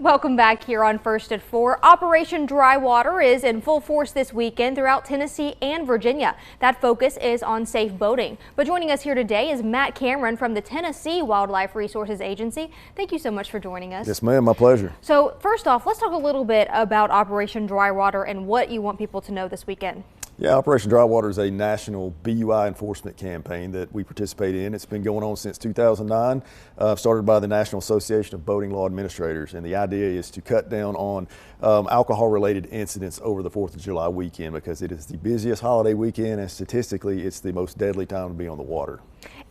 Welcome back here on First at 4. Operation Dry Water is in full force this weekend throughout Tennessee and Virginia. That focus is on safe boating. But joining us here today is Matt Cameron from the Tennessee Wildlife Resources Agency. Thank you so much for joining us. Yes, ma'am. My pleasure. So first off, let's talk a little bit about Operation Dry Water and what you want people to know this weekend. Yeah, Operation Dry Water is a national BUI enforcement campaign that we participate in. It's been going on since 2009, started by the National Association of Boating Law Administrators, and the idea is to cut down on alcohol-related incidents over the 4th of July weekend because it is the busiest holiday weekend and statistically it's the most deadly time to be on the water.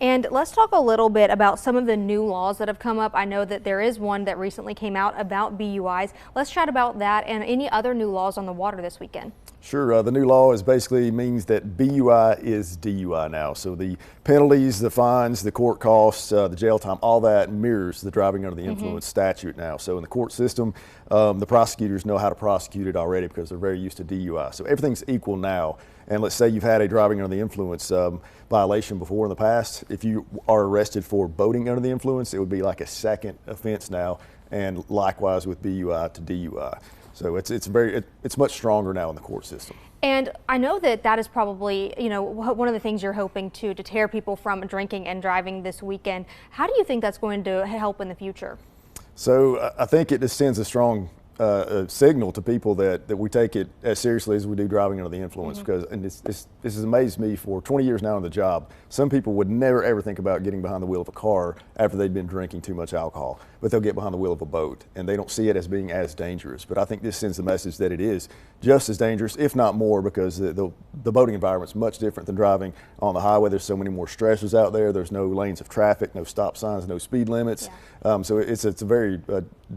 And let's talk a little bit about some of the new laws that have come up. I know that there is one that recently came out about BUIs. Let's chat about that and any other new laws on the water this weekend. Sure. The new law is basically means that BUI is DUI now. So the penalties, the fines, the court costs, the jail time, all that mirrors the driving under the influence statute now. So in the court system, the prosecutors know how to prosecute it already because they're very used to DUI. So everything's equal now. And let's say you've had a driving under the influence violation before in the past. If you are arrested for boating under the influence, it would be like a second offense now, and likewise with BUI to DUI. So it's much stronger now in the court system. And I know that that is probably, one of the things you're hoping to deter people from drinking and driving this weekend. How do you think that's going to help in the future? So I think it just sends a strong signal to people that we take it as seriously as we do driving under the influence, because this has amazed me for 20 years now on the job. Some people would never ever think about getting behind the wheel of a car after they'd been drinking too much alcohol, but they'll get behind the wheel of a boat and they don't see it as being as dangerous. But I think this sends the message that it is just as dangerous, if not more, because the boating environment's much different than driving on the highway. There's so many more stressors out there. There's no lanes of traffic, no stop signs, no speed limits. Yeah. So it's a very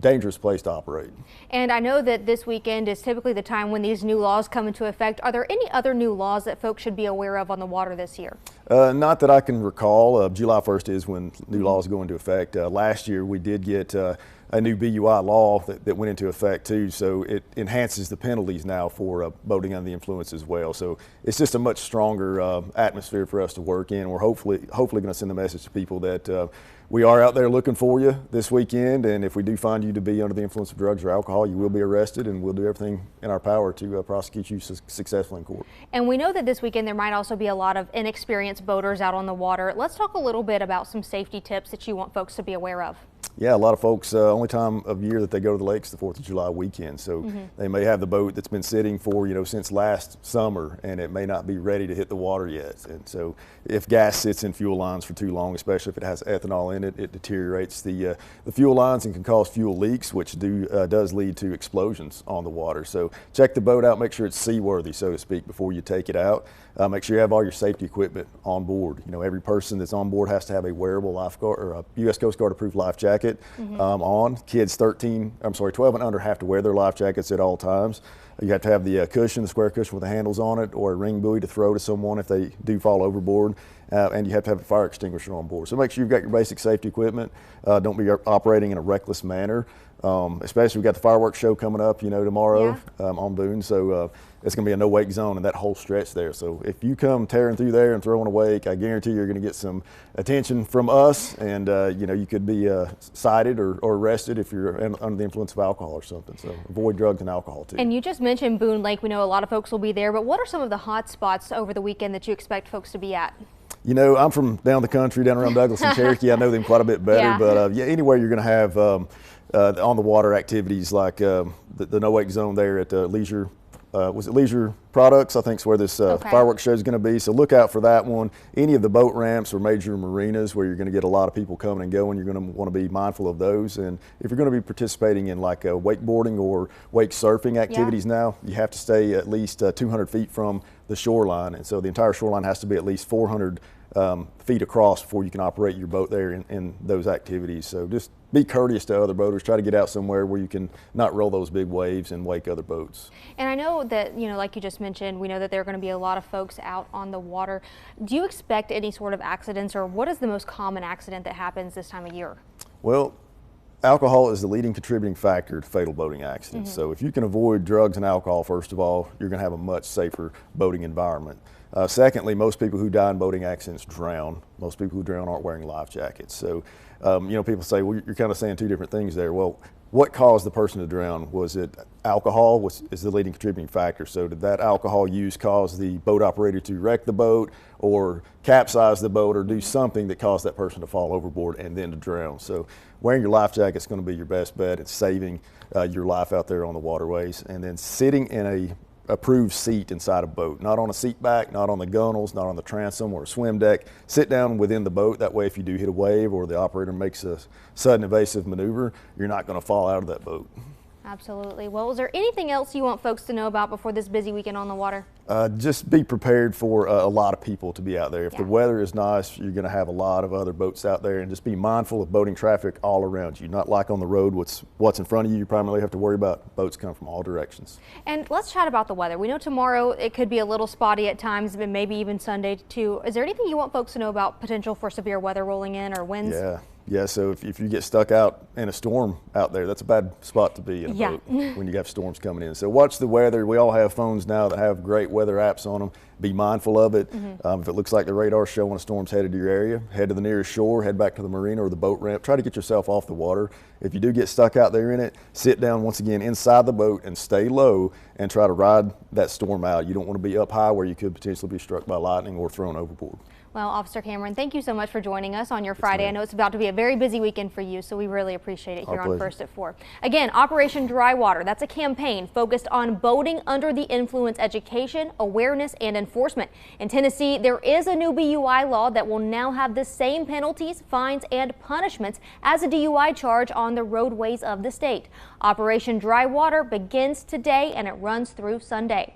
dangerous place to operate. And I know that this weekend is typically the time when these new laws come into effect. Are there any other new laws that folks should be aware of on the water this year? Not that I can recall. July 1st is when new laws go into effect. Last year we did get a new BUI law that went into effect too, so it enhances the penalties now for boating under the influence as well. So it's just a much stronger atmosphere for us to work in. We're hopefully going to send a message to people that we are out there looking for you this weekend, and if we do find you to be under the influence of drugs or alcohol, you will be arrested, and we'll do everything in our power to prosecute you successfully in court. And we know that this weekend there might also be a lot of inexperienced boaters out on the water. Let's talk a little bit about some safety tips that you want folks to be aware of. Yeah, a lot of folks, only time of year that they go to the lakes the 4th of July weekend. So they may have the boat that's been sitting for, since last summer, and it may not be ready to hit the water yet. And so if gas sits in fuel lines for too long, especially if it has ethanol in it, it deteriorates the fuel lines and can cause fuel leaks, which does lead to explosions on the water. So check the boat out, make sure it's seaworthy, so to speak, before you take it out. Make sure you have all your safety equipment on board. Every person that's on board has to have a wearable lifeguard or a U.S. Coast Guard approved life jacket on. Kids 12 and under have to wear their life jackets at all times. You have to have the cushion, the square cushion with the handles on it, or a ring buoy to throw to someone if they do fall overboard. And you have to have a fire extinguisher on board. So make sure you've got your basic safety equipment. Don't be operating in a reckless manner. Especially we've got the fireworks show coming up, tomorrow on Boone. So it's going to be a no wake zone in that whole stretch there. So if you come tearing through there and throwing a wake, I guarantee you're going to get some attention from us, and you could be cited or arrested if you're under the influence of alcohol or something. So avoid drugs and alcohol too. And you just mentioned Boone Lake. We know a lot of folks will be there, but what are some of the hot spots over the weekend that you expect folks to be at? I'm from down the country, down around Douglas and Cherokee. I know them quite a bit better, but anywhere you're going to have on the water activities like the no wake zone there at Leisure. Was it Leisure Products? I think is where this fireworks show is going to be. So look out for that one. Any of the boat ramps or major marinas where you're going to get a lot of people coming and going, you're going to want to be mindful of those. And if you're going to be participating in like wakeboarding or wake surfing activities now, you have to stay at least 200 feet from the shoreline. And so the entire shoreline has to be at least 400 feet across before you can operate your boat there in those activities. So just be courteous to other boaters. Try to get out somewhere where you can not roll those big waves and wake other boats. And I know that, like you just mentioned, we know that there are going to be a lot of folks out on the water. Do you expect any sort of accidents, or what is the most common accident that happens this time of year? Well, alcohol is the leading contributing factor to fatal boating accidents. So if you can avoid drugs and alcohol, first of all, you're going to have a much safer boating environment. Secondly, most people who die in boating accidents drown. Most people who drown aren't wearing life jackets. So, people say, well, you're kind of saying two different things there. Well, what caused the person to drown? Was it alcohol is the leading contributing factor? So did that alcohol use cause the boat operator to wreck the boat or capsize the boat or do something that caused that person to fall overboard and then to drown? So wearing your life jacket is going to be your best bet. It's saving your life out there on the waterways. And then sitting in a approved seat inside a boat, not on a seat back, not on the gunnels, not on the transom or a swim deck. Sit down within the boat. That way if you do hit a wave or the operator makes a sudden evasive maneuver, you're not going to fall out of that boat. Absolutely. Well, is there anything else you want folks to know about before this busy weekend on the water? Just be prepared for a lot of people to be out there. If the weather is nice, you're going to have a lot of other boats out there, and just be mindful of boating traffic all around you. Not like on the road, what's in front of you, you primarily have to worry about boats coming from all directions. And let's chat about the weather. We know tomorrow it could be a little spotty at times, but maybe even Sunday too. Is there anything you want folks to know about potential for severe weather rolling in or winds? Yeah, so if you get stuck out in a storm out there, that's a bad spot to be in a boat when you have storms coming in. So watch the weather. We all have phones now that have great weather apps on them. Be mindful of it. If it looks like the radar's showing a storm's headed to your area, head to the nearest shore, head back to the marina or the boat ramp. Try to get yourself off the water. If you do get stuck out there in it, sit down once again inside the boat and stay low and try to ride that storm out. You don't want to be up high where you could potentially be struck by lightning or thrown overboard. Well, Officer Cameron, thank you so much for joining us on your Friday. I know it's about to be a very busy weekend for you, so we really appreciate it here on First at 4. Again, Operation Dry Water, that's a campaign focused on boating under the influence education, awareness, and enforcement. In Tennessee, there is a new BUI law that will now have the same penalties, fines, and punishments as a DUI charge on the roadways of the state. Operation Dry Water begins today and it runs through Sunday.